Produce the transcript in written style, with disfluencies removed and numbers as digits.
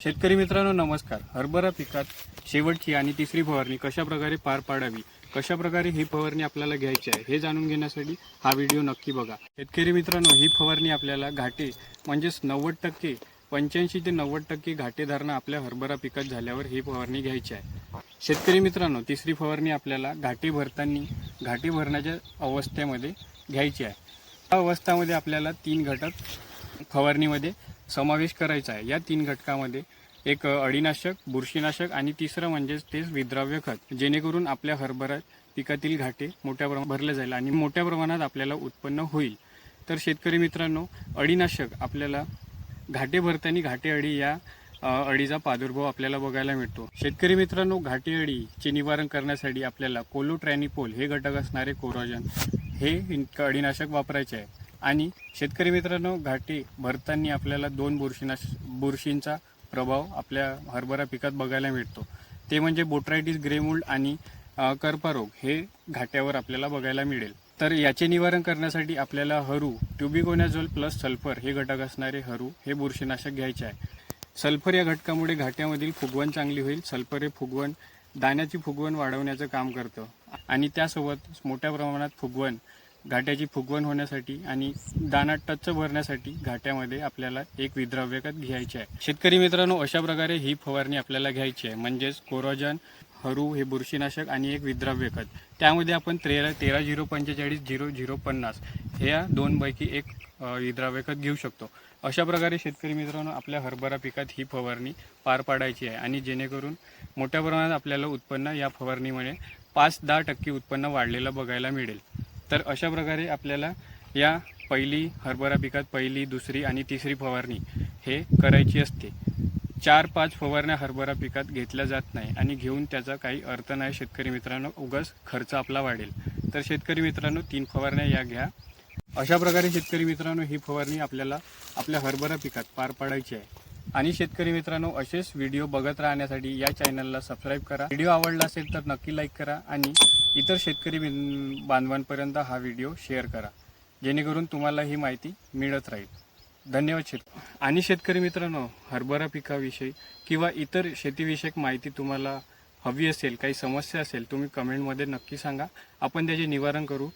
शेतकरी मित्रांनो नमस्कार. हरभरा पिकात शेवटची आणि तिसरी फवारणी कशा प्रकारे पार पाडावी, कशा प्रकारे ही फवारणी आपल्याला घ्यायची आहे हे जाणून घेण्यासाठी हा व्हिडिओ नक्की बघा. शेतकरी मित्रांनो, ही फवारणी आपल्याला घाटे म्हणजेच 90% 85 ते 90% घाटे धारणा आपल्या हरभरा पिकात झाल्यावर ही फवारणी घ्यायची आहे. शेतकरी मित्रांनो, तिसरी फवारणी आपल्याला घाटे भरण्याच्या अवस्थेमध्ये घ्यायची आहे. या अवस्थेमध्ये आपल्याला 3 घटक फवारणीमध्ये समावेश करायचा आहे. या 3 घटकामध्ये एक अळीनाशक, बुरशीनाशक आणि तिसरं म्हणजेच तेच विद्राव्य खत, जेणेकरून आपल्या हरभरा पिकातील घाटे मोठ्या प्रमाणात भरले जाईल आणि मोठ्या प्रमाणात आपल्याला उत्पन्न होईल. तर शेतकरी मित्रांनो, अळीनाशक आपल्याला घाटे भरताना घाटे अळी या अळीचा प्रादुर्भाव आपल्याला बघायला मिळतो. शेतकरी मित्रांनो, घाटे अळीचे निवारण करण्यासाठी आपल्याला कोलोट्रॅनिपोल हे घटक असणारे कोरोजन हे अळीनाशक वापरायचे आहे. आणि शेतकरी मित्रांनो, घाटे भरताना आपल्याला 2 बुरशींचा प्रभाव आपल्या हरभरा पिकात बघायला मिळतो. ते म्हणजे बोट्रायटिस, ग्रे मोल्ड आणि कर्पारोग हे घाट्यावर आपल्याला बघायला मिळेल. तर याचे निवारण करण्यासाठी आपल्याला हरू, ट्युबिकोनाझोल प्लस सल्फर हे घटक असणारे हरू हे बुरशीनाशक घ्यायचे आहे. सल्फर या घटकामुळे घाट्यामधील फुगवण चांगली होईल. सल्फर हे दाण्याची फुगवण वाढवण्याचं काम करतं आणि त्यासोबत मोठ्या प्रमाणात घाट्याची फुगवण होण्यासाठी आणि दाणा टच्च भरण्यासाठी घाट्यामध्ये आपल्याला एक विद्राव्य खत घ्यायचे आहे. शेतकरी मित्रांनो, अशा प्रकारे ही फवारणी आपल्याला घ्यायची आहे. म्हणजेच कोरोजन, हरू हे बुरशीनाशक आणि एक विद्राव्य खत. त्यामध्ये आपण 13-045-0050 ह्या 2 पैकी एक विद्राव्य खत घेऊ शकतो. अशा प्रकारे शेतकरी मित्रांनो, आपल्या हरभरा पिकात ही फवारणी पार पाडायची आहे आणि जेणेकरून मोठ्या प्रमाणात आपल्याला उत्पन्न या फवारणीमुळे 5-10% उत्पन्न वाढलेलं बघायला मिळेल. तर अशा प्रकारे आपल्याला या हरभरा पिकात पहिली, दुसरी आणि तिसरी फवारणी हे करायची असते. 4-5 फवारण्या हरभरा पिकात घेतल्या जात नाही आणि घेऊन त्याचा काही अर्थ नाही शेतकरी मित्रांनो, उगाच खर्च आपला वाढेल. तर शेतकरी मित्रांनो, 3 फवारण्या या घ्या. अशा प्रकारे शेतकरी मित्रांनो, ही फवारणी आपल्याला आपल्या हरभरा पिकात पार पाडायची आहे. आणि शेतकरी मित्रांनो, असेच व्हिडिओ बघत राहण्यासाठी या चॅनलला सबस्क्राईब करा. व्हिडिओ आवडला असेल तर नक्की लाईक करा आणि इतर शेतकरी बांधवांपर्यंत हा व्हिडिओ शेअर करा, जेणेकरून तुम्हाला ही माहिती मिळत राहील. धन्यवाद. आणि शेतकरी मित्रांनो, हरभरा पिकाविषयी किंवा इतर शेतीविषयक माहिती तुम्हाला हवी असेल, काही समस्या असेल, तुम्ही कमेंटमध्ये नक्की सांगा. आपण त्याचे निवारण करू.